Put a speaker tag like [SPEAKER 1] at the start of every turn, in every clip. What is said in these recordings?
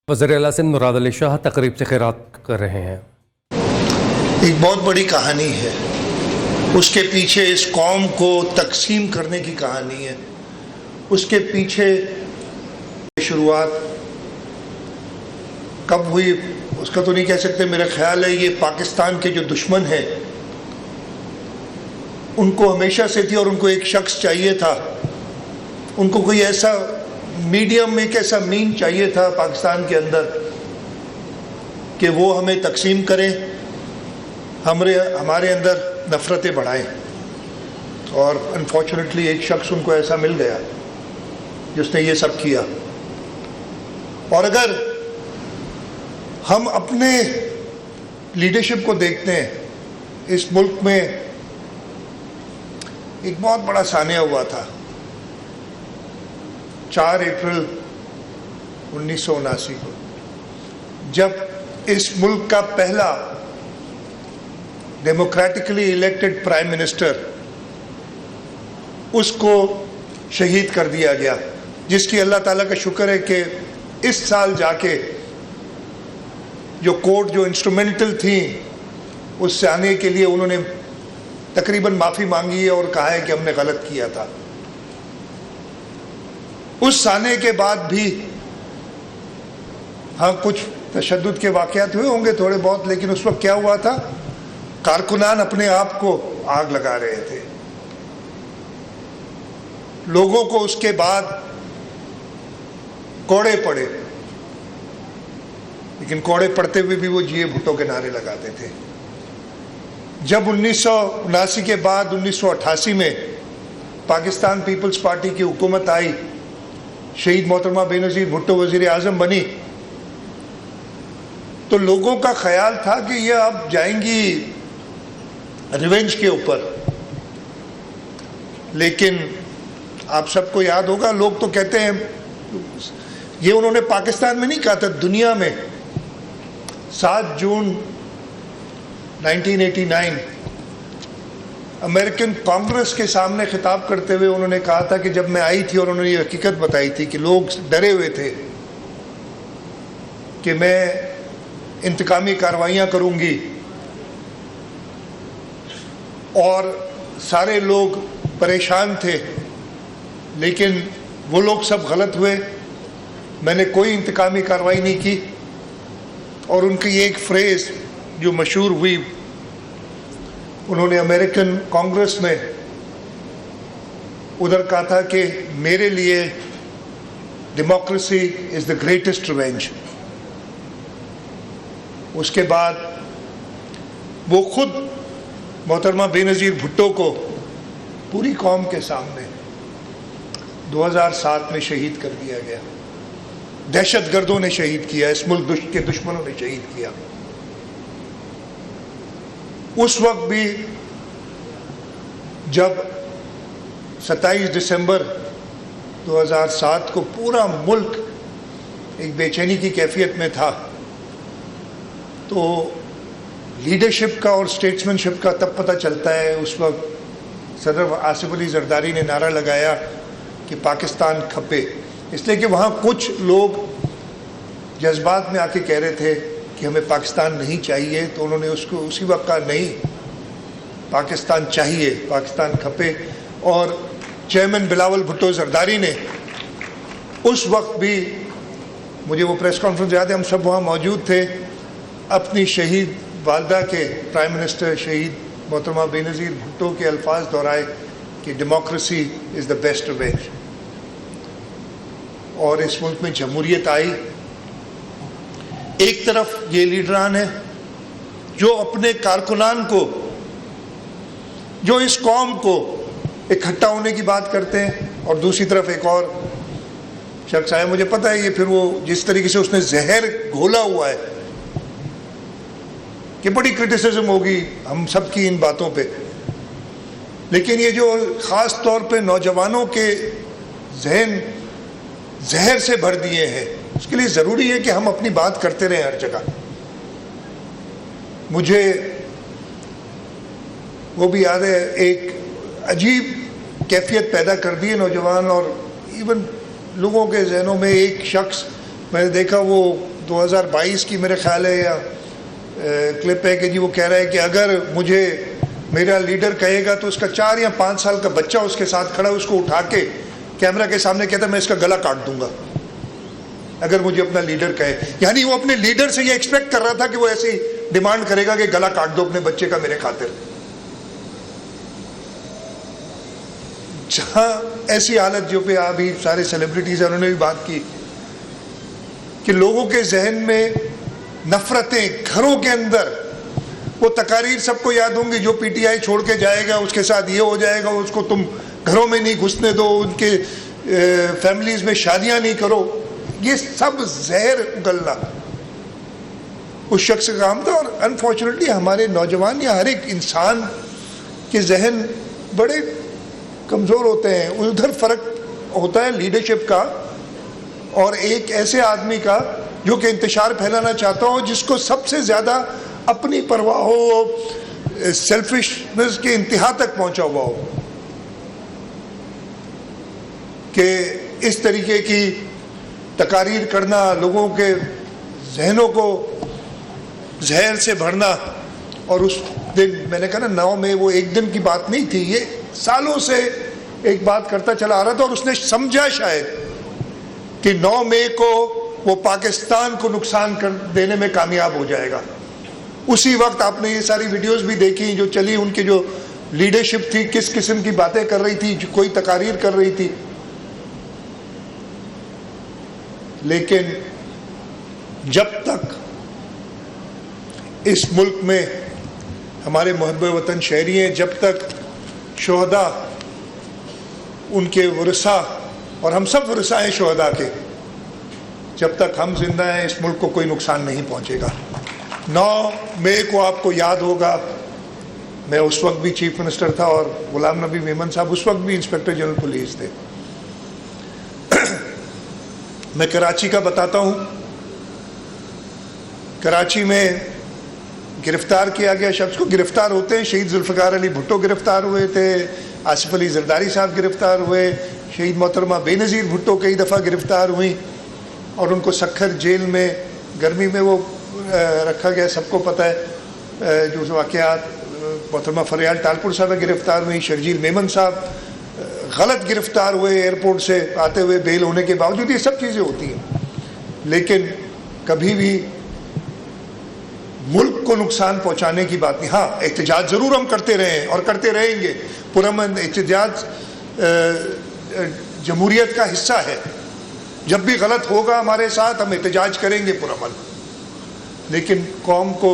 [SPEAKER 1] وزیر اعلیٰ سندھ مراد علی شاہ تقریب سے خیرات کر رہے ہیں۔
[SPEAKER 2] ایک بہت بڑی کہانی ہے، اس کے پیچھے اس قوم کو تقسیم کرنے کی کہانی ہے، اس کے پیچھے شروعات کب ہوئی اس کا تو نہیں کہہ سکتے۔ میرا خیال ہے یہ پاکستان کے جو دشمن ہیں ان کو ہمیشہ سے تھی، اور ان کو ایک شخص چاہیے تھا، ان کو کوئی ایسا میڈیم، ایک ایسا مین چاہیے تھا پاکستان کے اندر کہ وہ ہمیں تقسیم کریں، ہمارے اندر نفرتیں بڑھائیں، اور انفارچونیٹلی ایک شخص ان کو ایسا مل گیا جس نے یہ سب کیا۔ اور اگر ہم اپنے لیڈرشپ کو دیکھتے ہیں، اس ملک میں ایک بہت بڑا سانحہ ہوا تھا 4 اپریل 1979 کو، جب اس ملک کا پہلا ڈیموکریٹکلی الیکٹڈ پرائم منسٹر اس کو شہید کر دیا گیا، جس کی اللہ تعالیٰ کا شکر ہے کہ اس سال جا کے جو کورٹ جو انسٹرومنٹل تھیں اس سانحے کے لیے انہوں نے تقریباً معافی مانگی ہے اور کہا ہے کہ ہم نے غلط کیا تھا۔ اس سانحے کے بعد بھی ہاں کچھ تشدد کے واقعات ہوئے ہوں گے تھوڑے بہت، لیکن اس وقت کیا ہوا تھا، کارکنان اپنے آپ کو آگ لگا رہے تھے۔ لوگوں کو اس کے بعد کوڑے پڑے، لیکن کوڑے پڑتے ہوئے بھی وہ جیے بھٹو کے نعرے لگاتے تھے۔ جب 1979 کے بعد 1988 میں پاکستان پیپلز پارٹی کی حکومت آئی، شہید محترمہ بے نظیر بھٹو وزیر اعظم بنی، تو لوگوں کا خیال تھا کہ یہ اب جائیں گی ریونج کے اوپر، لیکن آپ سب کو یاد ہوگا، لوگ تو کہتے ہیں یہ انہوں نے پاکستان میں نہیں کہا تھا، دنیا میں 7 جون 1989 امریکن کانگریس کے سامنے خطاب کرتے ہوئے انہوں نے کہا تھا کہ جب میں آئی تھی اور انہوں نے یہ حقیقت بتائی تھی کہ لوگ ڈرے ہوئے تھے کہ میں انتقامی کارروائیاں کروں گی، اور سارے لوگ پریشان تھے، لیکن وہ لوگ سب غلط ہوئے، میں نے کوئی انتقامی کارروائی نہیں کی۔ اور ان کی ایک فریز جو مشہور ہوئی، انہوں نے امریکن کانگریس میں ادھر کہا تھا کہ میرے لیے democracy is the greatest revenge. اس کے بعد وہ خود محترمہ بے نظیر بھٹو کو پوری قوم کے سامنے 2007 میں شہید کر دیا گیا، دہشت گردوں نے شہید کیا، اس ملک کے دشمنوں نے شہید کیا۔ اس وقت بھی جب 27 دسمبر 2007 کو پورا ملک ایک بے چینی کی کیفیت میں تھا، تو لیڈرشپ کا اور اسٹیٹسمین شپ کا تب پتہ چلتا ہے۔ اس وقت صدر آصف علی زرداری نے نعرہ لگایا کہ پاکستان کھپے، اس لیے کہ وہاں کچھ لوگ جذبات میں آ کے کہہ رہے تھے کہ ہمیں پاکستان نہیں چاہیے، تو انہوں نے اس کو اسی وقت کہا نہیں، پاکستان چاہیے، پاکستان کھپے۔ اور چیئرمین بلاول بھٹو زرداری نے اس وقت بھی، مجھے وہ پریس کانفرنس یاد ہے، ہم سب وہاں موجود تھے، اپنی شہید والدہ کے پرائم منسٹر شہید محترمہ بے نظیر بھٹو کے الفاظ دہرائے کہ democracy is the best revenge. اور اس ملک میں جمہوریت آئی۔ ایک طرف یہ لیڈران ہیں جو اپنے کارکنان کو، جو اس قوم کو اکٹھا ہونے کی بات کرتے ہیں، اور دوسری طرف ایک اور شخص آیا، مجھے پتہ ہے یہ پھر وہ جس طریقے سے اس نے زہر گھولا ہوا ہے کہ بڑی کرٹیسزم ہوگی ہم سب کی ان باتوں پہ، لیکن یہ جو خاص طور پہ نوجوانوں کے ذہن زہر سے بھر دیے ہیں، اس کے لیے ضروری ہے کہ ہم اپنی بات کرتے رہیں ہر جگہ۔ مجھے وہ بھی یاد ہے، ایک عجیب کیفیت پیدا کر دی ہے نوجوان اور ایون لوگوں کے ذہنوں میں۔ ایک شخص میں نے دیکھا وہ 2022 کی میرے خیال ہے یا کلپ ہے کہ جی وہ کہہ رہا ہے کہ اگر مجھے میرا لیڈر کہے گا تو اس کا 4 یا 5 سال کا بچہ اس کے ساتھ کھڑا ہے، اس کو اٹھا کے کیمرہ کے سامنے کہتا ہے میں اس کا گلا کاٹ دوں گا اگر مجھے اپنا لیڈر کہے. یعنی وہ اپنے لیڈر سے یہ ایکسپیکٹ کر رہا تھا کہ وہ ایسی ڈیمانڈ کرے گا کہ گلا کاٹ دو اپنے بچے کا میرے خاطر. جہاں ایسی حالت جو پہ ابھی سارے سیلیبریٹیز ہیں انہوں نے بھی بات کی کہ لوگوں کے ذہن میں نفرتیں، گھروں کے اندر وہ تقاریر سب کو یاد ہوں گی جو پی ٹی آئی چھوڑ کے جائے گا اس کے ساتھ یہ ہو جائے گا، اس کو تم گھروں میں نہیں گھسنے دو، ان کے فیملیز میں شادیاں نہیں کرو. یہ سب زہر اگلنا اس شخص کا کام تھا. اور انفارچونیٹلی ہمارے نوجوان یا ہر ایک انسان کے ذہن بڑے کمزور ہوتے ہیں. ادھر فرق ہوتا ہے لیڈرشپ کا اور ایک ایسے آدمی کا جو کہ انتشار پھیلانا چاہتا ہو، جس کو سب سے زیادہ اپنی پرواہ ہو، سیلفشنس کے انتہا تک پہنچا ہوا ہو، کہ اس طریقے کی تقاریر کرنا، لوگوں کے ذہنوں کو زہر سے بھرنا. اور اس دن میں نے کہا نا 9 میں وہ ایک دن کی بات نہیں تھی، یہ سالوں سے ایک بات کرتا چلا آ رہا تھا. اور اس نے سمجھا شاید کہ 9 مئی کو وہ پاکستان کو نقصان کر دینے میں کامیاب ہو جائے گا. اسی وقت آپ نے یہ ساری ویڈیوز بھی دیکھی جو چلی، ان کی جو لیڈرشپ تھی کس قسم کی باتیں کر رہی تھی، کوئی تقاریر کر رہی تھی. لیکن جب تک اس ملک میں ہمارے محب وطن شہری ہیں، جب تک شہداء، ان کے ورثاء، اور ہم سب ورثاء ہیں شہداء کے، جب تک ہم زندہ ہیں اس ملک کو کوئی نقصان نہیں پہنچے گا. 9 مئی کو آپ کو یاد ہوگا، میں اس وقت بھی چیف منسٹر تھا اور غلام نبی میمن صاحب اس وقت بھی انسپیکٹر جنرل پولیس تھے. میں کراچی کا بتاتا ہوں. کراچی میں گرفتار کیا گیا شخص کو، گرفتار ہوتے ہیں شہید ذوالفقار علی بھٹو گرفتار ہوئے تھے، آصف علی زرداری صاحب گرفتار ہوئے، شہید محترمہ بے نظیر بھٹو کئی دفعہ گرفتار ہوئیں اور ان کو سکھر جیل میں گرمی میں وہ رکھا گیا. سب کو پتہ ہے جو واقعات. محترمہ فریال ٹالپور صاحب گرفتار ہوئی، شرجیل میمن صاحب غلط گرفتار ہوئے ایئرپورٹ سے آتے ہوئے بیل ہونے کے باوجود. یہ سب چیزیں ہوتی ہیں، لیکن کبھی بھی ملک کو نقصان پہنچانے کی بات نہیں. ہاں احتجاج ضرور ہم کرتے رہے ہیں اور کرتے رہیں گے. پرامن احتجاج جمہوریت کا حصہ ہے. جب بھی غلط ہوگا ہمارے ساتھ ہم احتجاج کریں گے پرامن. لیکن قوم کو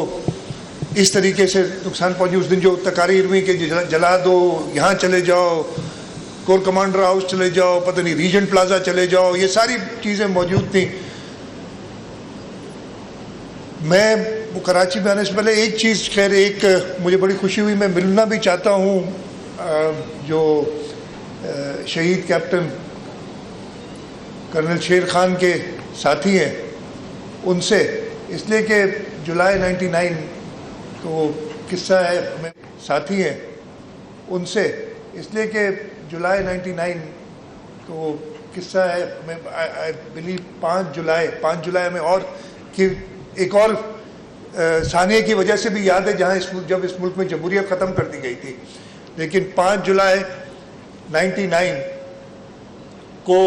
[SPEAKER 2] اس طریقے سے نقصان پہنچی. اس دن جو تقاریر ہوئی کہ جلا دو، یہاں چلے جاؤ، کور کمانڈر ہاؤس چلے جاؤ، پتہ نہیں ریجنٹ پلازا چلے جاؤ، یہ ساری چیزیں موجود تھیں. میں کراچی میں آنے سے پہلے ایک چیز، خیر ایک مجھے بڑی خوشی ہوئی، میں ملنا بھی چاہتا ہوں جو شہید کیپٹن کرنل شیر خان کے ساتھی ہیں ان سے، اس لیے کہ جولائی 99 تو قصہ ہے، ساتھی ہیں ان سے، اس لیے کہ جولائی 99 تو قصہ ہے، میں آئی بلیو 5 جولائی میں، اور کہ ایک اور ثانیے کی وجہ سے بھی یاد ہے جہاں جب اس ملک میں جمہوریت ختم کر دی گئی تھی. لیکن 5 جولائی 99 کو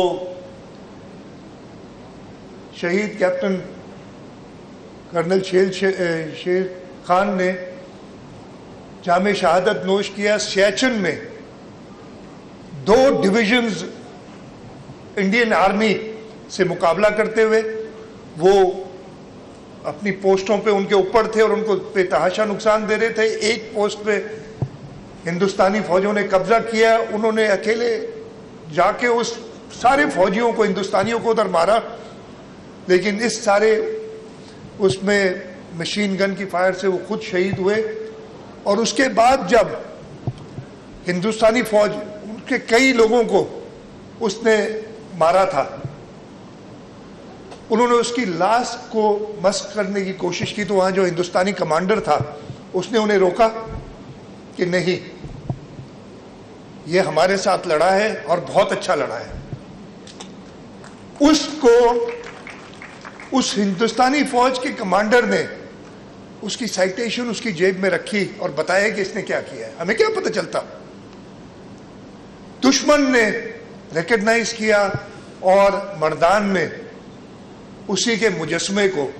[SPEAKER 2] شہید کیپٹن کرنل شیر خان نے جام شہادت نوش کیا. سیاچن میں 2 ڈویژنز انڈین آرمی سے مقابلہ کرتے ہوئے وہ اپنی پوسٹوں پہ ان کے اوپر تھے اور ان کو بے تحاشا نقصان دے رہے تھے. ایک پوسٹ پہ ہندوستانی فوجوں نے قبضہ کیا، انہوں نے اکیلے جا کے اس سارے فوجیوں کو، ہندوستانیوں کو ادھر مارا. لیکن اس سارے اس میں مشین گن کی فائر سے وہ خود شہید ہوئے. اور اس کے بعد جب ہندوستانی فوج ان کے کئی لوگوں کو اس نے مارا تھا، انہوں نے اس کی لاش کو مسخ کرنے کی کوشش کی، تو وہاں جو ہندوستانی کمانڈر تھا اس نے انہیں روکا کہ نہیں، یہ ہمارے ساتھ لڑا ہے اور بہت اچھا لڑا ہے. اس کو اس ہندوستانی فوج کے کمانڈر نے اس کی سائٹیشن اس کی جیب میں رکھی اور بتایا کہ اس نے کیا کیا ہے. ہمیں کیا پتہ چلتا؟ دشمن نے ریکگنائز کیا اور مردان میں اسی کے مجسمے کو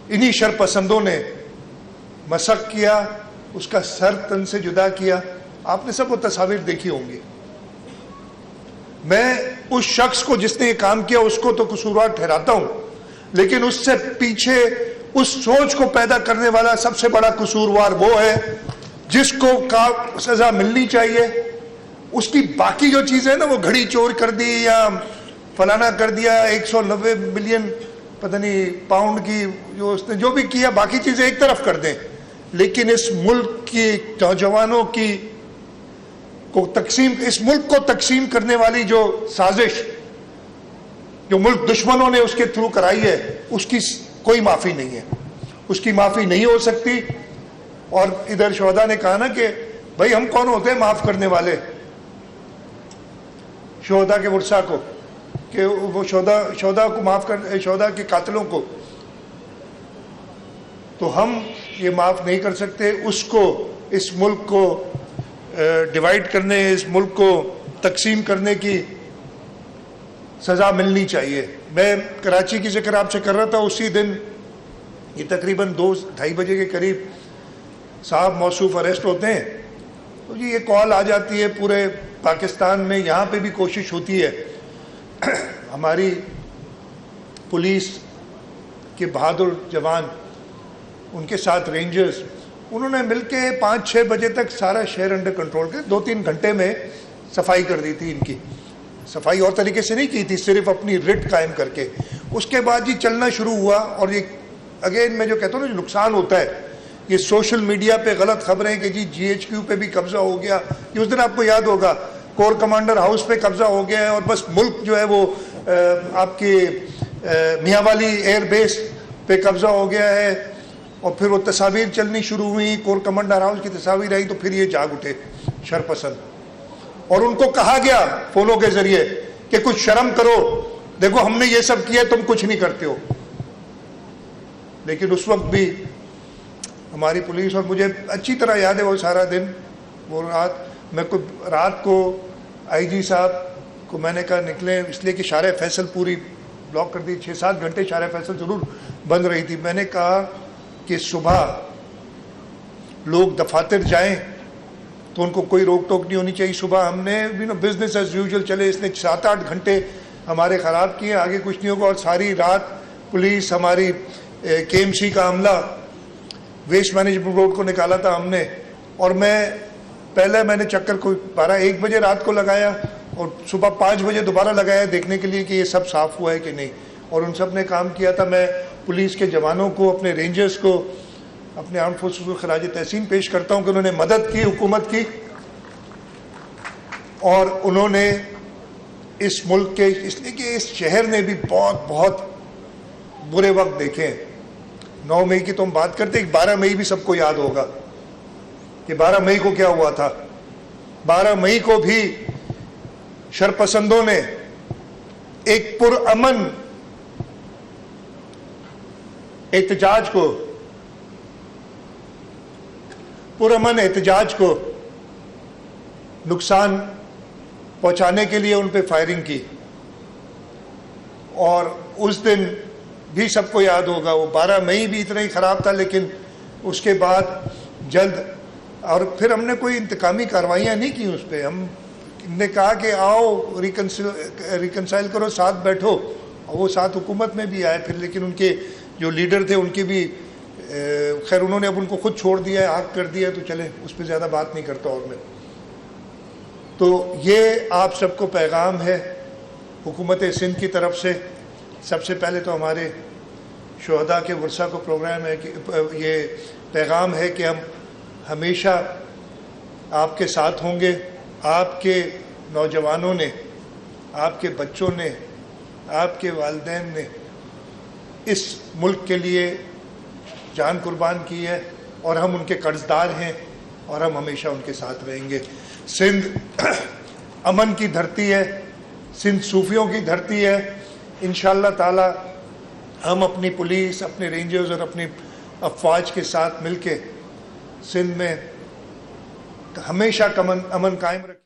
[SPEAKER 2] انہی شرپسندوں نے مسخ کیا, اس کا سر تن سے جدا کیا. آپ نے سب وہ تصاویر دیکھی ہوں گی. میں اس شخص کو جس نے یہ کام کیا اس کو تو قصوروار ٹھہراتا ہوں, لیکن اس سے پیچھے اس سوچ کو پیدا کرنے والا سب سے بڑا قصوروار وہ ہے جس کو سزا ملنی چاہیے. اس کی باقی جو چیزیں نا, وہ گھڑی چور کر دی یا فلانا کر دیا, 190 ملین پتہ نہیں پاؤنڈ کی جو اس نے جو بھی کیا, باقی چیزیں ایک طرف کر دیں. لیکن اس ملک کی نوجوانوں کی اس ملک کو تقسیم کرنے والی جو سازش جو ملک دشمنوں نے اس کے تھرو کرائی ہے, اس کی کوئی معافی نہیں ہے, اس کی معافی نہیں ہو سکتی. اور ادھر شہداء نے کہا نا کہ بھائی ہم کون ہوتے ہیں معاف کرنے والے شہداء کے ورثاء کو, کہ وہ شہداء کو معاف کر, شہداء کے قاتلوں کو تو ہم یہ معاف نہیں کر سکتے. اس کو, اس ملک کو ڈیوائیڈ کرنے, اس ملک کو تقسیم کرنے کی سزا ملنی چاہیے. میں کراچی کی ذکر آپ سے کر رہا تھا. اسی دن یہ تقریباً 2-2:30 بجے کے قریب صاحب موصوف اریسٹ ہوتے ہیں, تو جی یہ کال آ جاتی ہے پورے پاکستان میں. یہاں پہ بھی کوشش ہوتی ہے, ہماری پولیس کے بہادر جوان, ان کے ساتھ رینجرز, انہوں نے مل کے 5-6 بجے تک سارا شہر انڈر کنٹرول کر 2-3 گھنٹے میں صفائی کر دی تھی. ان کی صفائی اور طریقے سے نہیں کی تھی, صرف اپنی رٹ قائم کر کے. اس کے بعد جی چلنا شروع ہوا. اور یہ اگین میں جو کہتا ہوں نا, جو نقصان ہوتا ہے یہ سوشل میڈیا پہ غلط خبریں کہ جی GHQ پہ بھی قبضہ ہو گیا. یہ اس دن آپ کو یاد ہوگا کور کمانڈر ہاؤس پہ قبضہ ہو گیا ہے, اور بس ملک جو ہے وہ آپ کی میاں والی ایئر بیس پہ قبضہ ہو گیا ہے. اور پھر وہ تصاویر چلنی شروع ہوئی, کور کمانڈر ہاؤس کی تصاویر آئی, تو پھر یہ جاگ اٹھے شرپسند, اور ان کو کہا گیا فونوں کے ذریعے کہ کچھ شرم کرو, دیکھو ہم نے یہ سب کیا, تم کچھ نہیں کرتے ہو. لیکن اس وقت بھی ہماری پولیس, اور مجھے اچھی طرح یاد ہے وہ سارا دن, وہ رات, میں رات کو IG صاحب کو میں نے کہا نکلیں, اس لیے کہ شارع فیصل پوری بلاک کر دی, 6-7 گھنٹے شارع فیصل ضرور بند رہی تھی. میں نے کہا کہ صبح لوگ دفاتر جائیں تو ان کو کوئی روک ٹوک نہیں ہونی چاہیے. صبح ہم نے بزنس ایز یوزول چلے, اس نے 7-8 گھنٹے ہمارے خراب کیے, آگے کچھ نہیں ہوگا. اور ساری رات پولیس, ہماری KMC کا عملہ, ویسٹ مینجمنٹ بورڈ کو نکالا تھا ہم نے. اور میں نے چکر کو 12-1 بجے رات کو لگایا, اور صبح 5 بجے دوبارہ لگایا دیکھنے کے لیے کہ یہ سب صاف ہوا ہے کہ نہیں. اور ان سب نے کام کیا تھا. میں پولیس کے جوانوں کو, اپنے رینجرز کو, اپنے آرم فورسز کو خراج تحسین پیش کرتا ہوں کہ انہوں نے مدد کی حکومت کی, اور انہوں نے اس ملک کے, اس لیے کہ اس شہر نے بھی بہت بہت برے وقت دیکھے ہیں. 9 مئی کی تو ہم بات کرتے ہیں, 12 مئی بھی سب کو یاد ہوگا کہ 12 مئی کو کیا ہوا تھا. 12 مئی کو بھی شرپسندوں نے ایک پرامن احتجاج کو نقصان پہنچانے کے لیے ان پہ فائرنگ کی. اور اس دن بھی سب کو یاد ہوگا, وہ 12 مئی بھی اتنا ہی خراب تھا, لیکن اس کے بعد جلد, اور پھر ہم نے کوئی انتقامی کارروائیاں نہیں کی اس پہ. ہم نے کہا کہ آؤ ریکنسائل کرو, ساتھ بیٹھو, اور وہ ساتھ حکومت میں بھی آئے پھر. لیکن ان کے جو لیڈر تھے ان کی بھی خیر, انہوں نے اب ان کو خود چھوڑ دیا ہے, آگ کر دیا, تو چلے اس پہ زیادہ بات نہیں کرتا. اور میں تو یہ آپ سب کو پیغام ہے حکومت سندھ کی طرف سے. سب سے پہلے تو ہمارے شہداء کے ورثاء کو پروگرام ہے کہ یہ پیغام ہے کہ ہم ہمیشہ آپ کے ساتھ ہوں گے. آپ کے نوجوانوں نے, آپ کے بچوں نے, آپ کے والدین نے اس ملک کے لیے جان قربان کی ہے, اور ہم ان کے قرض دار ہیں, اور ہم ہمیشہ ان کے ساتھ رہیں گے. سندھ امن کی دھرتی ہے, سندھ صوفیوں کی دھرتی ہے. انشاءاللہ تعالی ہم اپنی پولیس، اپنے رینجرز اور اپنی افواج کے ساتھ مل کے سندھ میں ہمیشہ امن قائم رکھیں.